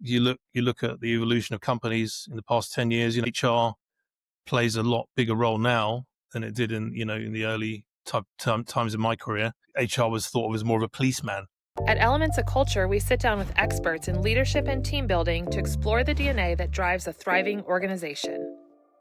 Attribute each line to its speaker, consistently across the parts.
Speaker 1: you look at the evolution of companies in the past 10 years, HR plays a lot bigger role now than it did in the early times of my career. HR was thought of as more of a policeman.
Speaker 2: At Elements of Culture, we sit down with experts in leadership and team building to explore the DNA that drives a thriving organization.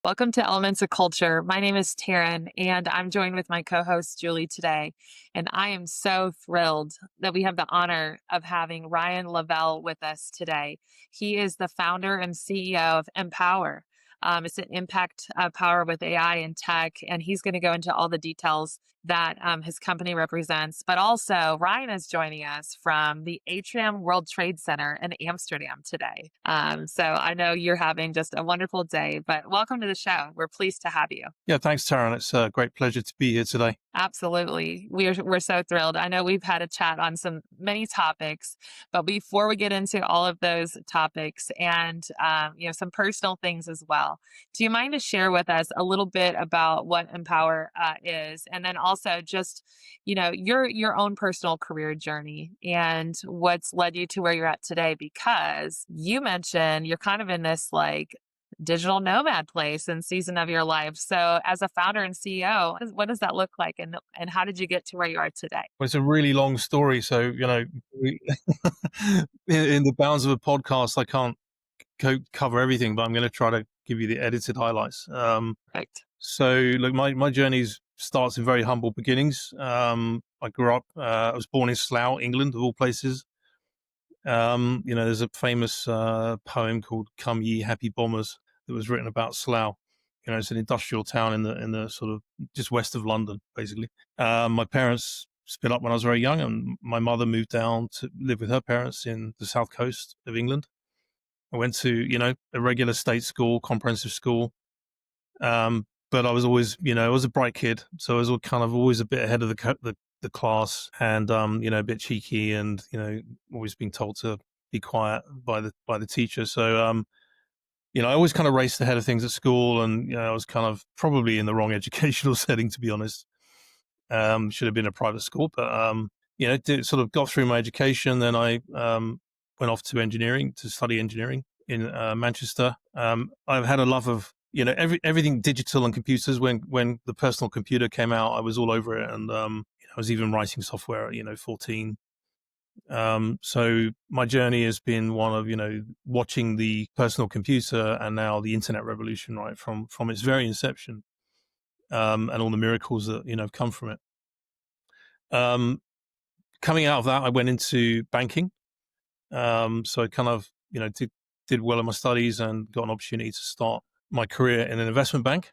Speaker 2: Welcome to Elements of Culture. My name is Taryn, and I'm joined with my co-host, Julie, today. And I am so thrilled that we have the honor of having Ryan Lavelle with us today. He is the founder and CEO of Mpowa. It's an impact power with AI and tech, and he's going to go into all the details that his company represents. But also, Ryan is joining us from the Atrium World Trade Center in Amsterdam today. So I know you're having just a wonderful day, but welcome to the show. We're pleased to have you.
Speaker 1: Yeah, thanks, Taryn. It's a great pleasure to be here today.
Speaker 2: Absolutely. We're so thrilled. I know we've had a chat on many topics, but before we get into all of those topics and some personal things as well, do you mind to share with us a little bit about what Mpowa is, and then also just your own personal career journey and what's led you to where you're at today? Because you mentioned you're kind of in this digital nomad place and season of your life. So as a founder and CEO, what does that look like? And how did you get to where you are today?
Speaker 1: Well, it's a really long story. So, in the bounds of a podcast, I can't cover everything, but I'm going to try to give you the edited highlights.
Speaker 2: Perfect.
Speaker 1: So look, my journey starts in very humble beginnings. I grew up, I was born in Slough, England, of all places. There's a famous poem called "Come Ye Happy Bombers" that was written about Slough. It's an industrial town in the sort of just west of London, basically. My parents split up when I was very young, and my mother moved down to live with her parents in the south coast of England. I went to, a regular state school, comprehensive school. But I was always, I was a bright kid. So I was kind of always a bit ahead of the class and, a bit cheeky and, always being told to be quiet by the teacher. So, I always kind of raced ahead of things at school, and, I was kind of probably in the wrong educational setting, to be honest. Should have been a private school, but, sort of got through my education. Then I, went off to study engineering in Manchester. I've had a love of, everything digital and computers. When the personal computer came out, I was all over it. And, I was even writing software at, 14. So my journey has been one of, watching the personal computer and now the internet revolution, right, from its very inception, and all the miracles that, have come from it. Coming out of that, I went into banking. So I kind of, did well in my studies and got an opportunity to start my career in an investment bank,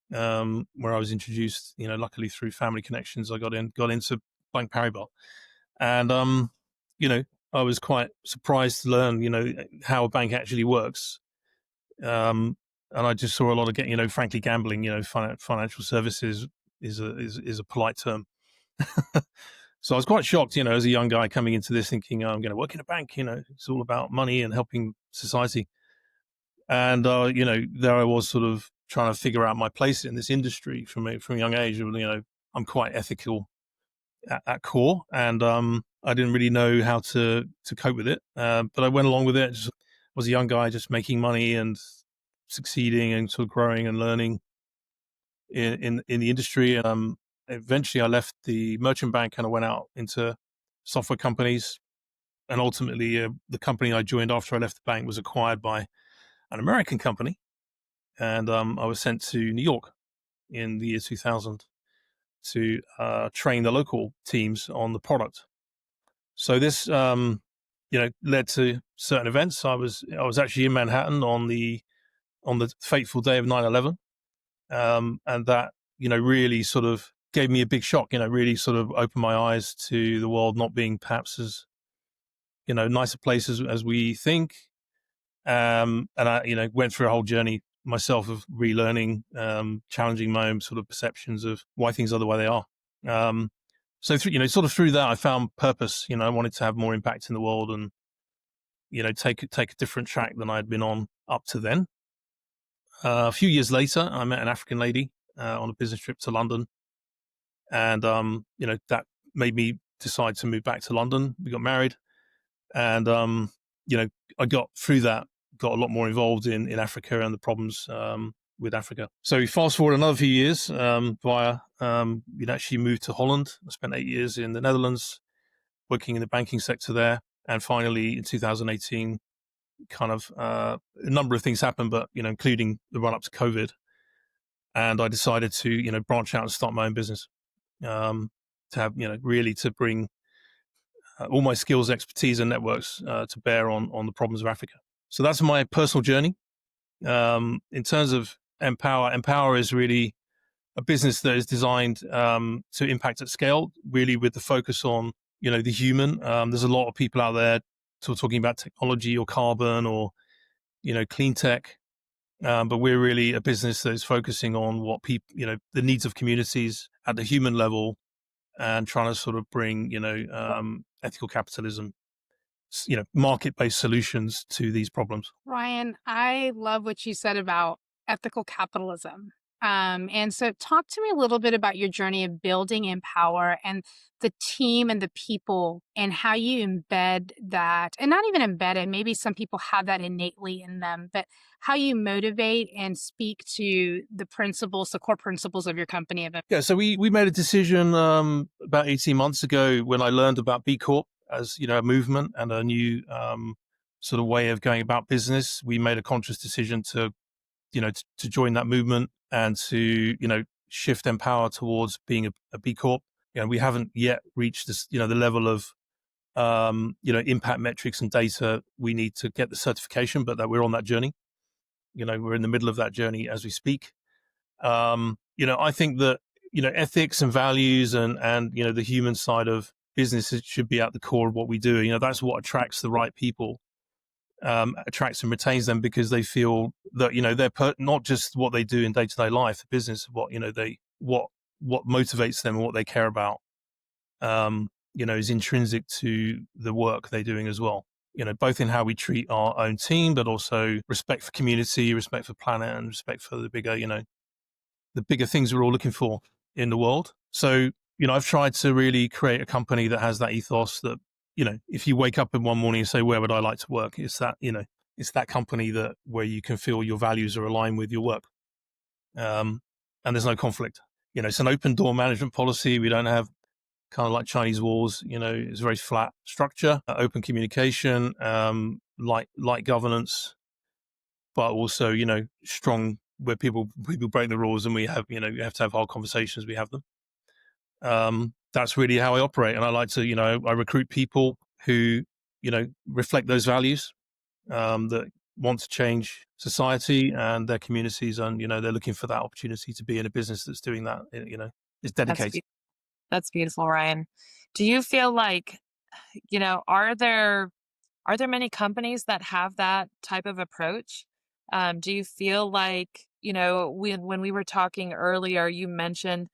Speaker 1: where I was introduced, luckily through family connections. I got into Bank Paribas, and I was quite surprised to learn, how a bank actually works. And I just saw a lot of frankly, gambling. Financial services is a polite term. So I was quite shocked, as a young guy coming into this thinking, I'm going to work in a bank, it's all about money and helping society. And, there I was sort of trying to figure out my place in this industry from a young age. I'm quite ethical at core, and I didn't really know how to cope with it. But I went along with it. Just was a young guy just making money and succeeding and sort of growing and learning in the industry. Eventually I left the merchant bank and I went out into software companies. And ultimately, the company I joined after I left the bank was acquired by an American company. And I was sent to New York in the year 2000 to train the local teams on the product. So this, led to certain events. I was actually in Manhattan on the fateful day of 9/11. And that, really sort of gave me a big shock, really sort of opened my eyes to the world not being perhaps as, nicer places as we think. And I, went through a whole journey myself of relearning, challenging my own sort of perceptions of why things are the way they are. So sort of through that, I found purpose. I wanted to have more impact in the world and, take a different track than I'd been on up to then. A few years later, I met an African lady on a business trip to London. And, that made me decide to move back to London. We got married. And, I got through that, got a lot more involved in Africa and the problems with Africa. So fast forward another few years, actually moved to Holland. I spent 8 years in the Netherlands working in the banking sector there. And finally, in 2018, a number of things happened, but, including the run up to COVID. And I decided to, branch out and start my own business, to have, really to bring all my skills, expertise, and networks to bear on the problems of Africa. So that's my personal journey. In terms of Mpowa is really a business that is designed to impact at scale, really with the focus on, the human. There's a lot of people out there talking about technology or carbon or, clean tech. But we're really a business that is focusing on what people, the needs of communities at the human level, and trying to sort of bring, ethical capitalism, market-based solutions to these problems.
Speaker 3: Ryan, I love what you said about ethical capitalism. And so talk to me a little bit about your journey of building Empower and the team and the people and how you embed that, and not even embed it, maybe some people have that innately in them, but how you motivate and speak to the principles, the core principles of your company.
Speaker 1: Yeah, so we made a decision about 18 months ago when I learned about B Corp as, a movement and a new sort of way of going about business. We made a conscious decision to join that movement and to, shift Empower towards being a B Corp. We haven't yet reached this, the level of, impact metrics and data we need to get the certification, but that we're on that journey. We're in the middle of that journey as we speak. I think that, ethics and values and, the human side of business should be at the core of what we do. That's what attracts the right people. Attracts and retains them because they feel that they're not just what they do in day-to-day life, the business, what what motivates them and what they care about, is intrinsic to the work they're doing as well. Both in how we treat our own team, but also respect for community, respect for planet, and respect for the bigger things we're all looking for in the world. So I've tried to really create a company that has that ethos that, if you wake up in one morning and say, where would I like to work? It's that, it's that company where you can feel your values are aligned with your work. And there's no conflict. It's an open door management policy. We don't have kind of like Chinese walls, it's a very flat structure, open communication, light governance, but also, strong where people break the rules and we have, you have to have hard conversations. We have them. That's really how I operate. And I like to, I recruit people who, reflect those values, that want to change society and their communities. And, they're looking for that opportunity to be in a business that's doing that, is dedicated.
Speaker 2: That's beautiful, Ryan. Do you feel like, are there many companies that have that type of approach? Do you feel like, when we were talking earlier, you mentioned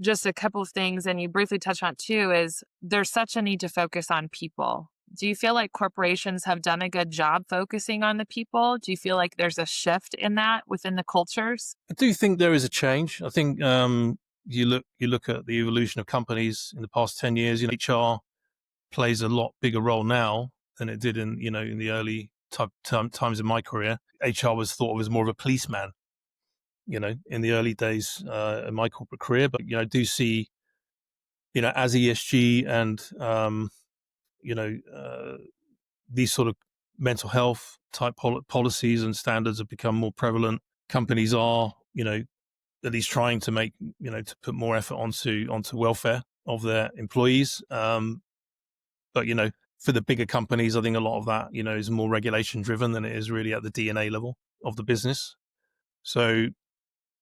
Speaker 2: just a couple of things, and you briefly touched on it too, is there's such a need to focus on people. Do you feel like corporations have done a good job focusing on the people? Do you feel like there's a shift in that within the cultures?
Speaker 1: I do think there is a change. I think you look at the evolution of companies in the past 10 years. HR plays a lot bigger role now than it did in the early times of my career. HR was thought of as more of a policeman, in the early days of my corporate career. But I do see, as ESG and these sort of mental health type policies and standards have become more prevalent. Companies are, at least trying to make, to put more effort onto welfare of their employees. But, for the bigger companies, I think a lot of that, is more regulation driven than it is really at the DNA level of the business. So,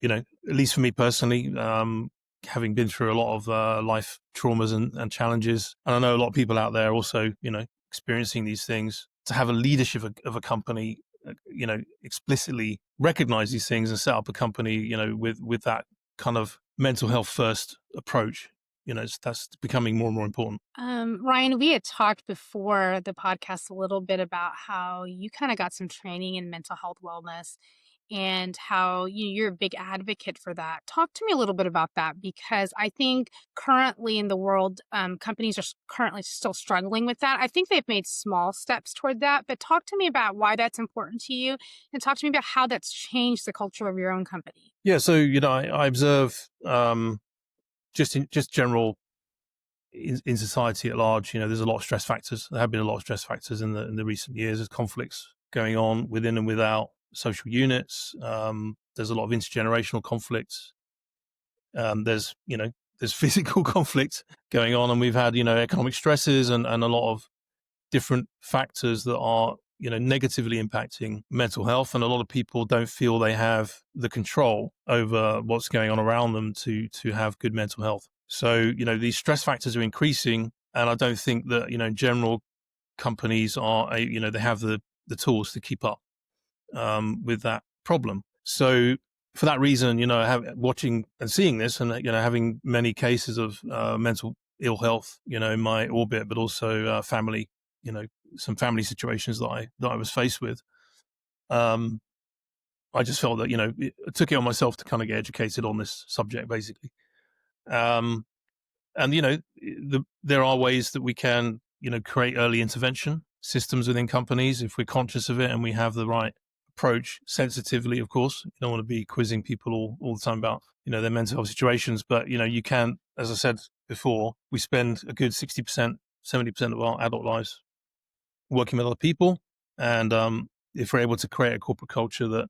Speaker 1: at least for me personally, having been through a lot of life traumas and challenges, and I know a lot of people out there also, experiencing these things, to have a leadership of a company, explicitly recognize these things and set up a company, with that kind of mental health first approach, that's becoming more and more important.
Speaker 3: Ryan, we had talked before the podcast a little bit about how you kind of got some training in mental health wellness. and how you're a big advocate for that. Talk to me a little bit about that, because I think currently in the world, companies are currently still struggling with that. I think they've made small steps toward that, but talk to me about why that's important to you, and talk to me about how that's changed the culture of your own company.
Speaker 1: Yeah, so I observe just general in society at large. There's a lot of stress factors. There have been a lot of stress factors in the recent years. There's conflicts going on within and without social units. There's a lot of intergenerational conflicts. There's physical conflict going on, and we've had economic stresses and a lot of different factors that are negatively impacting mental health, and a lot of people don't feel they have the control over what's going on around them to have good mental health. So these stress factors are increasing, and I don't think that in general companies they have the tools to keep up with that problem. So for that reason, watching and seeing this, and having many cases of mental ill health, in my orbit, but also family, some family situations that I was faced with. I just felt that I took it on myself to kind of get educated on this subject, basically. And there are ways that we can create early intervention systems within companies if we're conscious of it and we have the right approach, sensitively, of course. You don't want to be quizzing people all the time about their mental health situations, but you can, as I said before, we spend a good 60%, 70% of our adult lives working with other people, and if we're able to create a corporate culture that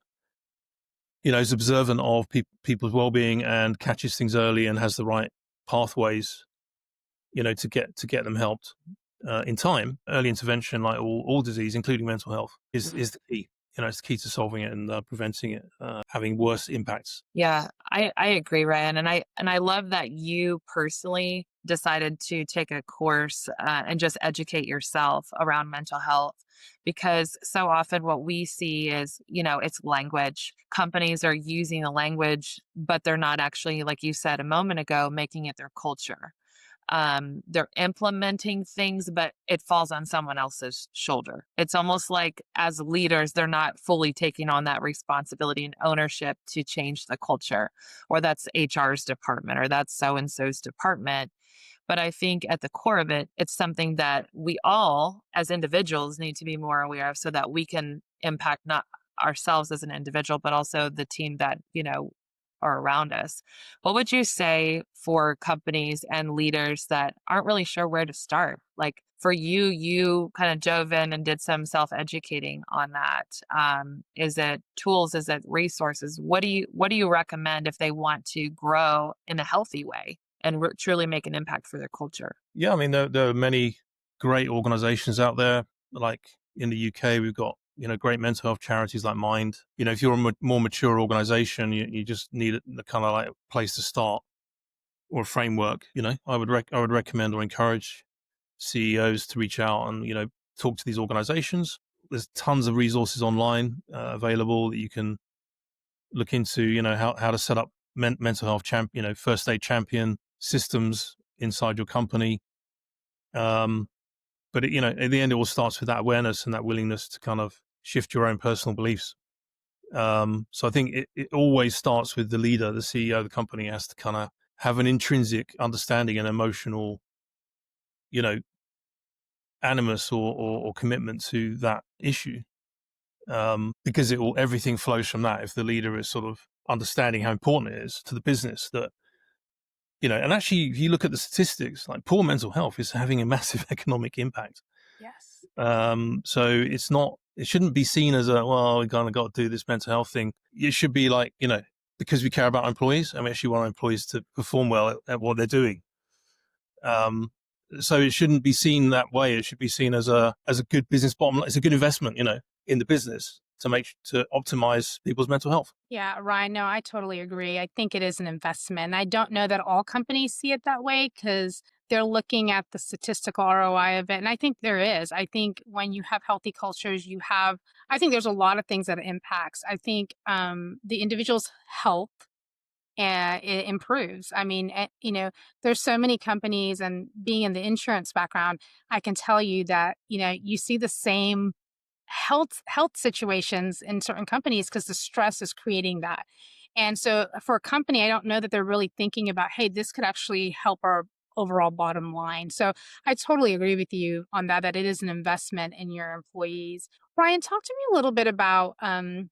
Speaker 1: is observant of people's well-being and catches things early and has the right pathways to get them helped in time, early intervention, like all disease, including mental health, is the key. It's the key to solving it and preventing it having worse impacts.
Speaker 2: Yeah, I agree, Ryan, and I love that you personally decided to take a course and just educate yourself around mental health, because so often what we see is it's language. Companies are using the language, but they're not actually, like you said a moment ago, making it their culture. They're implementing things, but it falls on someone else's shoulder. It's almost like as leaders, they're not fully taking on that responsibility and ownership to change the culture, or that's HR's department, or that's so and so's department. But I think at the core of it, it's something that we all as individuals need to be more aware of, so that we can impact not ourselves as an individual, but also the team that, are around us. What would you say for companies and leaders that aren't really sure where to start? Like for you, you kind of dove in and did some self-educating on that. Is it tools? Is it resources? What do you recommend if they want to grow in a healthy way and truly make an impact for their culture?
Speaker 1: Yeah, I mean, there are many great organizations out there. Like in the UK, we've got great mental health charities like Mind. If you're a more mature organization, you just need a kind of like a place to start or a framework. I would recommend or encourage CEOs to reach out and talk to these organizations. There's tons of resources online available that you can look into. How to set up mental health first aid champion systems inside your company. But at the end, it all starts with that awareness and that willingness to kind of shift your own personal beliefs. So I think it always starts with the leader, the CEO of the company has to kind of have an intrinsic understanding and emotional, animus or commitment to that issue. Because everything flows from that. If the leader is sort of understanding how important it is to the business that, and actually, if you look at the statistics, like poor mental health is having a massive economic impact.
Speaker 3: Yes.
Speaker 1: So it shouldn't be seen as we kind of got to do this mental health thing. It should be like, because we care about our employees and we actually want our employees to perform well at what they're doing. So it shouldn't be seen that way. It should be seen as a good business bottom line. It's a good investment, in the business to optimize people's mental health.
Speaker 3: Yeah, Ryan, no, I totally agree. I think it is an investment. I don't know that all companies see it that way, because they're looking at the statistical ROI of it. And I think there is. I think when you have healthy cultures, I think there's a lot of things that it impacts. I think the individual's health it improves. I mean, there's so many companies, and being in the insurance background, I can tell you that, you see the same health situations in certain companies because the stress is creating that. And so for a company, I don't know that they're really thinking about, hey, this could actually help our overall bottom line. So I totally agree with you on that, that it is an investment in your employees. Ryan, talk to me a little bit about,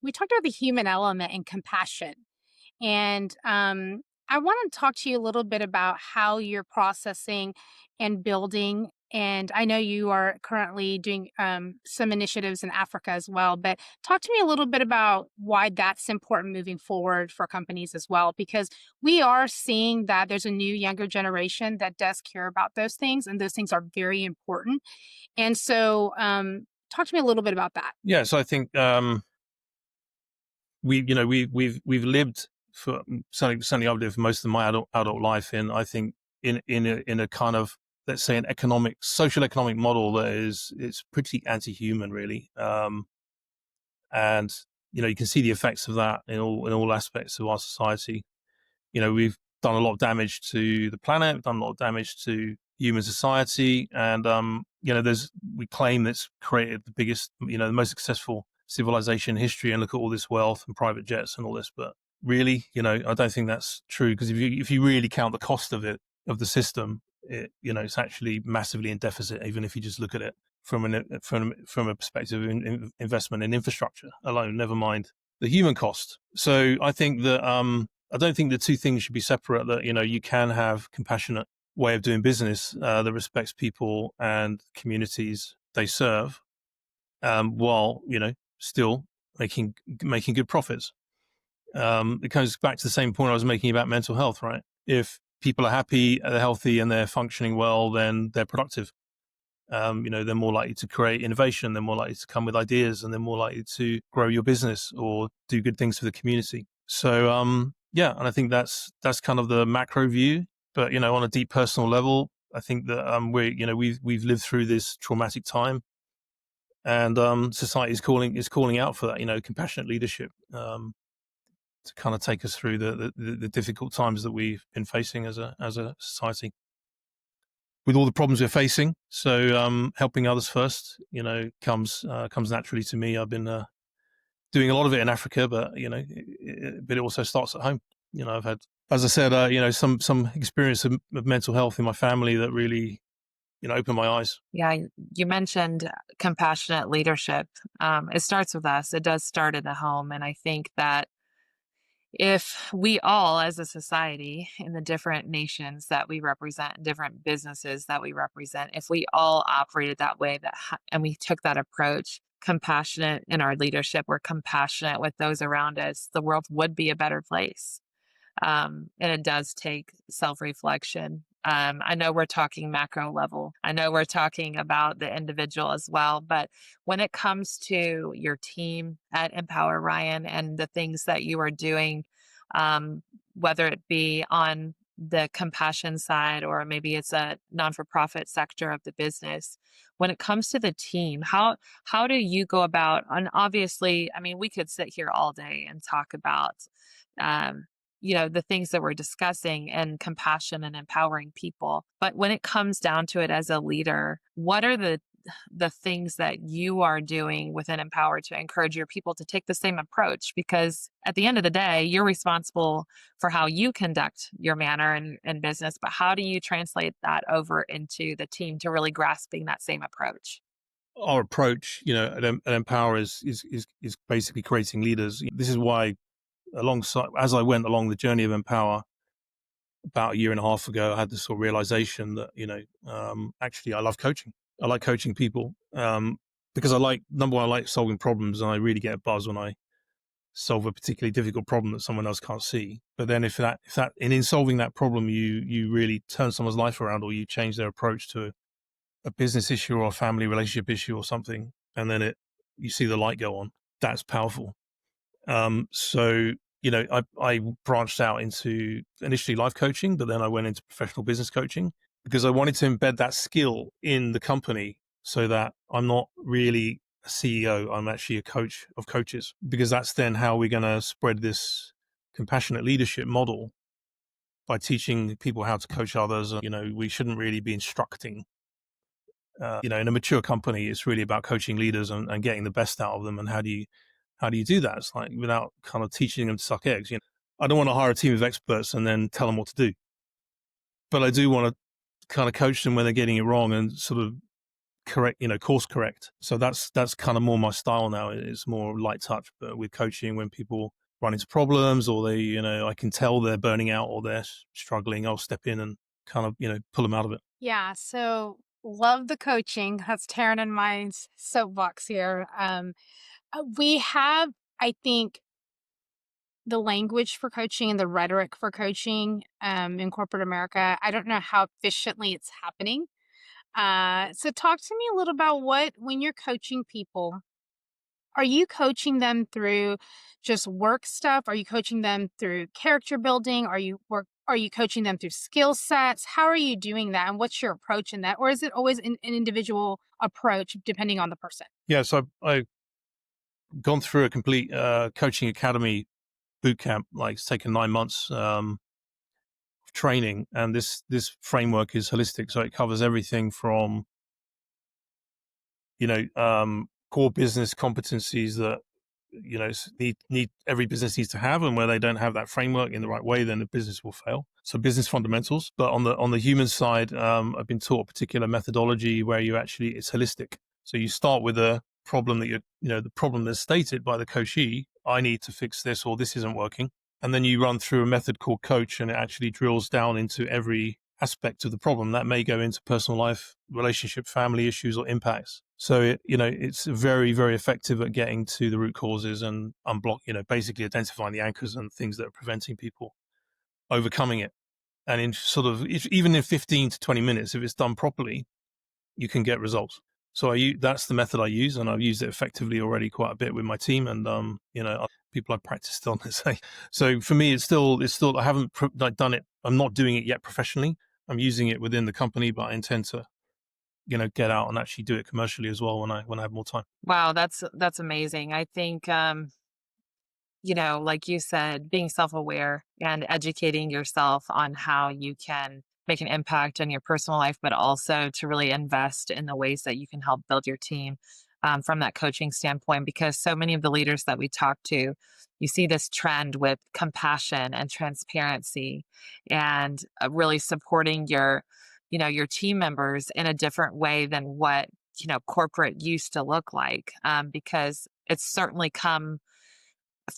Speaker 3: we talked about the human element and compassion. And I want to talk to you a little bit about how you're processing and building. And I know you are currently doing some initiatives in Africa as well, but talk to me a little bit about why that's important moving forward for companies as well, because we are seeing that there's a new younger generation that does care about those things, and those things are very important. And so, talk to me a little bit about that.
Speaker 1: Yeah, so I think we've lived for certainly I've lived most of my adult life in, I think, in a kind of, let's say, an social economic model that it's pretty anti-human, really. And you can see the effects of that in all aspects of our society. We've done a lot of damage to the planet, we've done a lot of damage to human society, and we claim that's created the biggest, the most successful civilization in history, and look at all this wealth and private jets and all this. But really, I don't think that's true, because if you really count the cost of it, of the system, it's actually massively in deficit, even if you just look at it from a perspective of investment in infrastructure alone, never mind the human cost. So I think that I don't think the two things should be separate, that you can have compassionate way of doing business that respects people and communities they serve, while still making good profits. It comes back to the same point I was making about mental health, right? If people are happy, they're healthy, and they're functioning well, then they're productive. They're more likely to create innovation, they're more likely to come with ideas, and they're more likely to grow your business or do good things for the community. So yeah, and I think that's kind of the macro view. But on a deep personal level, I think that we've lived through this traumatic time, and society is calling out for that, compassionate leadership, to kind of take us through the difficult times that we've been facing as a society, with all the problems we're facing. So helping others first, comes naturally to me. I've been doing a lot of it in Africa, but but it also starts at home. I've had, as I said, some experience of mental health in my family that really opened my eyes.
Speaker 2: Yeah, you mentioned compassionate leadership. It starts with us. It does start in the home. And I think that if we all, as a society, in the different nations that we represent, different businesses that we represent, if we all operated that way, and we took that approach, compassionate in our leadership, we're compassionate with those around us, the world would be a better place. And it does take self-reflection. I know we're talking macro level. I know we're talking about the individual as well. But when it comes to your team at Empower, Ryan, and the things that you are doing, um, whether it be on the compassion side or maybe it's a non-for-profit sector of the business, when it comes to the team, how do you go about? And obviously, I mean, we could sit here all day and talk about um, the things that we're discussing and compassion and empowering people. But when it comes down to it as a leader, what are the things that you are doing within Empower to encourage your people to take the same approach? Because at the end of the day, you're responsible for how you conduct your manner and business, but how do you translate that over into the team to really grasping that same approach?
Speaker 1: Our approach, at Empower is basically creating leaders. This is why, alongside, as I went along the journey of Empower about a year and a half ago, I had this sort of realization that actually I love coaching. I like coaching people, because number one, I like solving problems, and I really get a buzz when I solve a particularly difficult problem that someone else can't see. But then if in solving that problem, you really turn someone's life around, or you change their approach to a business issue or a family relationship issue or something, and then you see the light go on, that's powerful. So I branched out into initially life coaching, but then I went into professional business coaching, because I wanted to embed that skill in the company, so that I'm not really a CEO, I'm actually a coach of coaches, because that's then how we're going to spread this compassionate leadership model, by teaching people how to coach others. We shouldn't really be instructing In a mature company, it's really about coaching leaders and getting the best out of them. And how do you do that? It's like, without kind of teaching them to suck eggs. I don't want to hire a team of experts and then tell them what to do, but I do want to kind of coach them when they're getting it wrong and sort of course correct. So that's kind of more my style now. It's more light touch, but with coaching, when people run into problems or they, I can tell they're burning out or they're struggling, I'll step in and kind of, pull them out of it.
Speaker 3: Yeah. So love the coaching. That's Taryn and my soapbox here. We have, I think, the language for coaching and the rhetoric for coaching in corporate America. I don't know how efficiently it's happening. So talk to me a little about when you're coaching people, are you coaching them through just work stuff? Are you coaching them through character building? Are you coaching them through skill sets? How are you doing that? And what's your approach in that? Or is it always an individual approach depending on the person?
Speaker 1: Yeah. So I've gone through a complete coaching academy boot camp. Like, it's taken 9 months of training, and this framework is holistic. So it covers everything from core business competencies that need every business needs to have, and where they don't have that framework in the right way, then the business will fail. So business fundamentals. But on the human side, I've been taught a particular methodology where it's holistic. So you start with a problem that the problem that's stated by the coachee. I need to fix this, or this isn't working. And then you run through a method called coach, and it actually drills down into every aspect of the problem that may go into personal life, relationship, family issues, or impacts. So it's very, very effective at getting to the root causes and basically identifying the anchors and things that are preventing people overcoming it. And even in 15 to 20 minutes, if it's done properly, you can get results. So that's the method I use, and I've used it effectively already quite a bit with my team and people I've practiced on. So for me, it's still I haven't done it. I'm not doing it yet professionally. I'm using it within the company, but I intend to get out and actually do it commercially as well when I have more time.
Speaker 2: Wow, that's amazing. I think like you said, being self-aware and educating yourself on how you can make an impact on your personal life, but also to really invest in the ways that you can help build your team from that coaching standpoint. Because so many of the leaders that we talk to, you see this trend with compassion and transparency and really supporting your team members in a different way than what, corporate used to look like. Because it's certainly come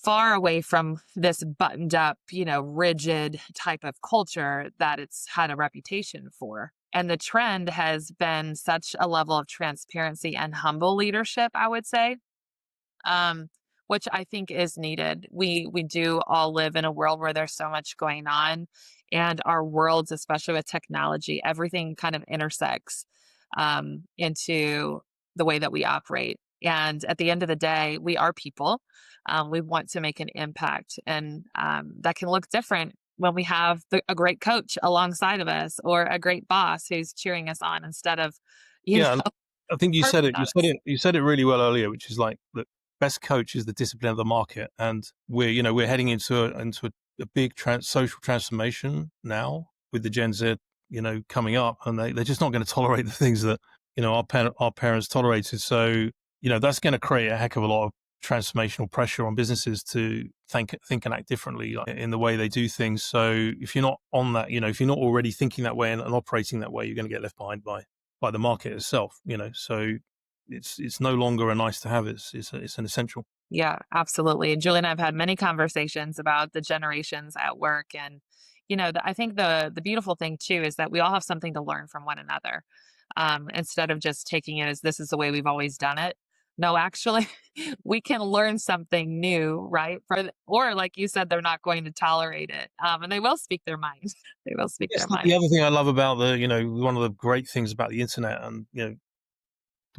Speaker 2: far away from this buttoned up, rigid type of culture that it's had a reputation for. And the trend has been such a level of transparency and humble leadership, I would say, um, which I think is needed. We do all live in a world where there's so much going on, and our worlds, especially with technology, everything kind of intersects into the way that we operate. And at the end of the day, we are people. We want to make an impact, and that can look different when we have a great coach alongside of us or a great boss who's cheering us on instead of,
Speaker 1: Yeah, and I think you said it.
Speaker 2: hurting us.
Speaker 1: You said it really well earlier, which is like the best coach is the discipline of the market, and we're heading into a big social transformation now with the Gen Z, coming up, and they're just not going to tolerate the things that our parents tolerated. So that's going to create a heck of a lot of transformational pressure on businesses to think and act differently in the way they do things. So if you're not on that, if you're not already thinking that way and operating that way, you're going to get left behind by the market itself. So it's no longer a nice to have. It's an essential.
Speaker 2: Yeah, absolutely. And Julie and I have had many conversations about the generations at work. And, I think the beautiful thing too is that we all have something to learn from one another. Instead of just taking it as this is the way we've always done it. No, actually, we can learn something new, right? Or like you said, they're not going to tolerate it. And they will speak their mind. They will speak
Speaker 1: Yes,
Speaker 2: their mind.
Speaker 1: the other thing I love about one of the great things about the internet, and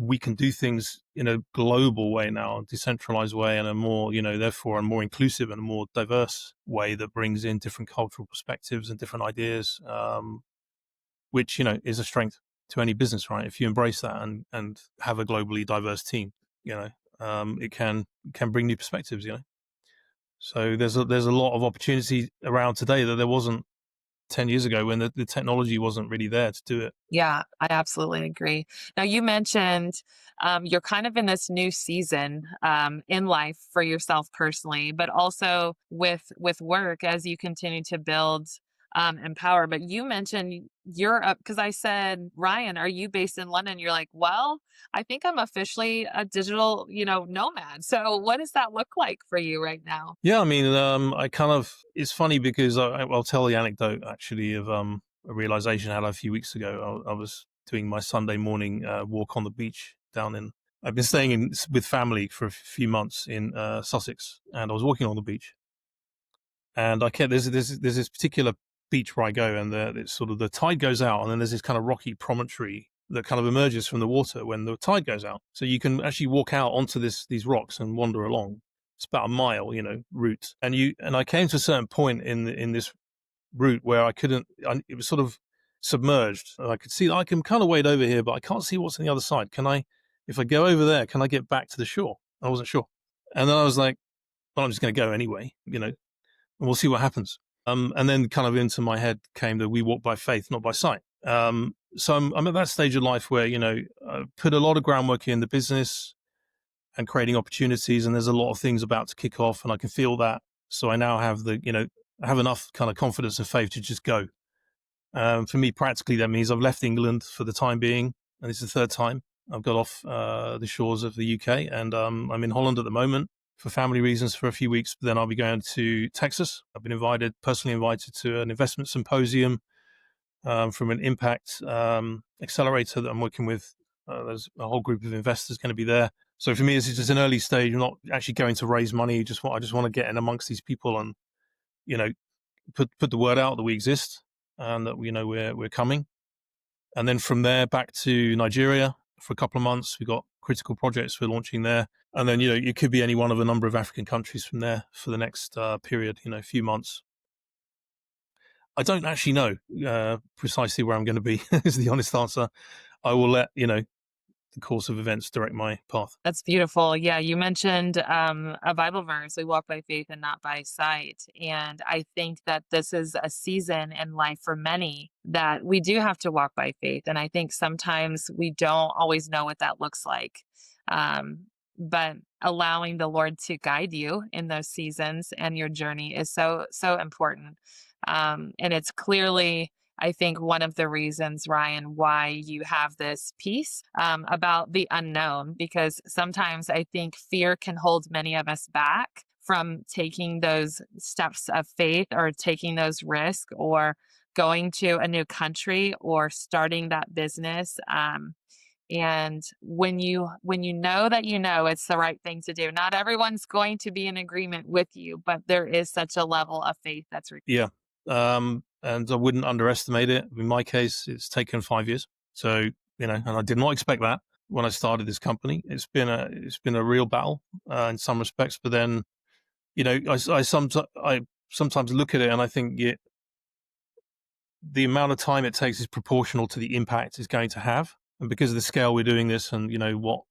Speaker 1: we can do things in a global way now, a decentralized way, and a more, therefore a more inclusive and a more diverse way that brings in different cultural perspectives and different ideas, which, is a strength to any business, right? If you embrace that and have a globally diverse team, it can bring new perspectives, So there's a lot of opportunity around today that there wasn't 10 years ago when the technology wasn't really there to do it.
Speaker 2: Yeah, I absolutely agree. Now, you mentioned you're kind of in this new season in life for yourself personally, but also with work as you continue to build Empower. But you mentioned you're up because I said, Ryan, are you based in London? You're like, well, I think I'm officially a digital, nomad. So, what does that look like for you right now?
Speaker 1: Yeah, I mean, it's funny because I'll tell the anecdote actually of a realization I had a few weeks ago. I was doing my Sunday morning walk on the beach I've been staying with family for a few months in Sussex, and I was walking on the beach, and there's this particular beach where I go, and it's sort of the tide goes out, and then there's this kind of rocky promontory that kind of emerges from the water when the tide goes out. So you can actually walk out onto these rocks and wander along. It's about a mile, route. And I came to a certain point in this route where it was sort of submerged. And I could see I can kind of wade over here, but I can't see what's on the other side. If I go over there, can I get back to the shore? I wasn't sure. And then I was like, well, I'm just going to go anyway, and we'll see what happens. And then kind of into my head came that we walk by faith, not by sight. So I'm at that stage of life where, I put a lot of groundwork in the business and creating opportunities, and there's a lot of things about to kick off, and I can feel that. So I now have I have enough kind of confidence and faith to just go. For me, practically, that means I've left England for the time being, and it's the third time I've got off the shores of the UK, and I'm in Holland at the moment for family reasons for a few weeks. But then I'll be going to Texas. I've been personally invited to an investment symposium from an impact accelerator that I'm working with. There's a whole group of investors going to be there. So for me, it's just an early stage. I'm not actually going to raise money. I just want to get in amongst these people and, put the word out that we exist and that we're coming. And then from there back to Nigeria for a couple of months. We've got critical projects we're launching there. And then, it could be any one of a number of African countries from there for the next period, a few months. I don't actually know precisely where I'm going to be is the honest answer. I will let, the course of events direct my path.
Speaker 2: That's beautiful. Yeah, you mentioned a Bible verse, we walk by faith and not by sight. And I think that this is a season in life for many that we do have to walk by faith. And I think sometimes we don't always know what that looks like. But allowing the Lord to guide you in those seasons and your journey is so, so important. And it's clearly, I think, one of the reasons, Ryan, why you have this piece about the unknown, because sometimes I think fear can hold many of us back from taking those steps of faith or taking those risks or going to a new country or starting that business. And when you know that it's the right thing to do, not everyone's going to be in agreement with you, but there is such a level of faith that's required.
Speaker 1: Yeah. And I wouldn't underestimate it. In my case, it's taken 5 years. So, and I did not expect that when I started this company. It's been a real battle in some respects, but then, I sometimes look at it and I think the amount of time it takes is proportional to the impact it's going to have. And because of the scale we're doing this and,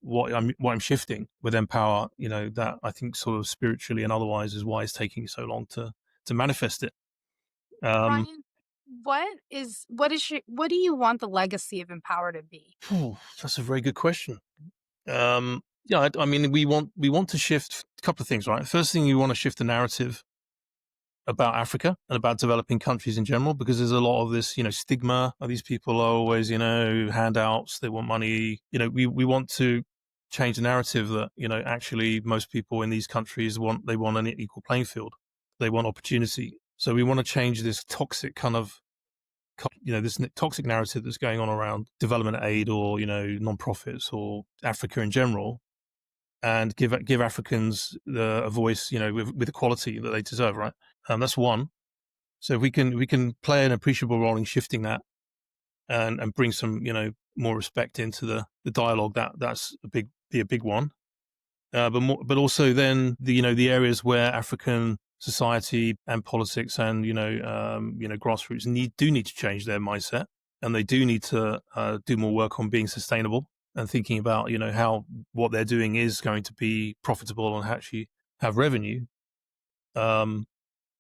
Speaker 1: what I'm shifting with Empower, that I think sort of spiritually and otherwise is why it's taking so long to manifest it.
Speaker 3: Ryan, what do you want the legacy of Empower to be?
Speaker 1: That's a very good question. Yeah, I mean, we want to shift a couple of things, right? First thing, you want to shift the narrative about Africa and about developing countries in general, because there's a lot of this, stigma. These people are always, handouts. They want money. We want to change the narrative that, actually most people in these countries want an equal playing field. They want opportunity. So we want to change this toxic kind of, this toxic narrative that's going on around development aid or, non-profits or Africa in general, and give Africans a voice, with equality that they deserve, right? That's one. So if we can play an appreciable role in shifting that and bring some, more respect into the dialogue, that's be a big one. But also then the areas where African society and politics and grassroots need to change their mindset, and they do need to do more work on being sustainable and thinking about how what they're doing is going to be profitable and actually have revenue.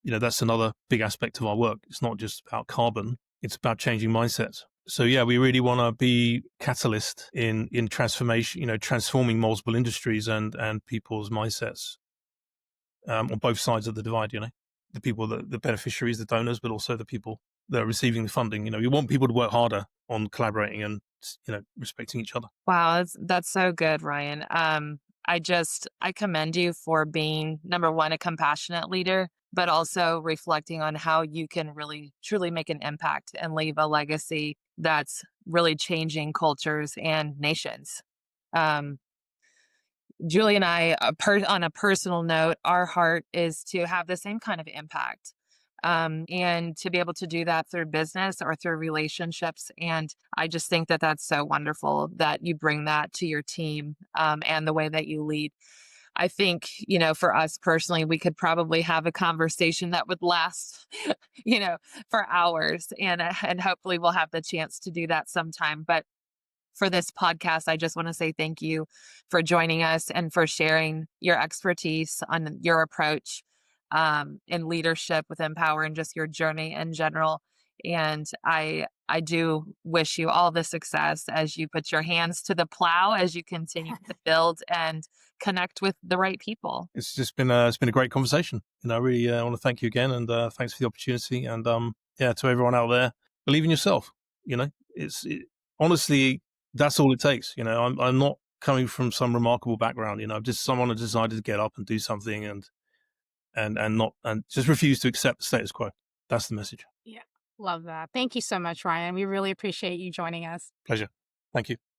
Speaker 1: that's another big aspect of our work. It's not just about carbon, it's about changing mindsets. So yeah, we really want to be catalyst in transformation, transforming multiple industries and people's mindsets on both sides of the divide, the people, the beneficiaries, the donors, but also the people that are receiving the funding. We want people to work harder on collaborating and, respecting each other.
Speaker 2: Wow, that's so good, Ryan. I commend you for being, number one, a compassionate leader, but also reflecting on how you can really truly make an impact and leave a legacy that's really changing cultures and nations. Um, Julie and I, on a personal note, our heart is to have the same kind of impact. And to be able to do that through business or through relationships. And I just think that that's so wonderful that you bring that to your team, and the way that you lead. I think, for us personally, we could probably have a conversation that would last, for hours. And hopefully we'll have the chance to do that sometime. But for this podcast, I just want to say thank you for joining us and for sharing your expertise on your approach, in leadership with Empower and just your journey in general. And I do wish you all the success as you put your hands to the plow, as you continue to build and connect with the right people.
Speaker 1: It's just been it's been a great conversation. I really want to thank you again, and thanks for the opportunity. And to everyone out there, believe in yourself. Honestly, that's all it takes. I'm not coming from some remarkable background. I'm just someone who decided to get up and do something and just refuse to accept the status quo. That's the message.
Speaker 3: Yeah. Love that. Thank you so much, Ryan. We really appreciate you joining us.
Speaker 1: Pleasure. Thank you.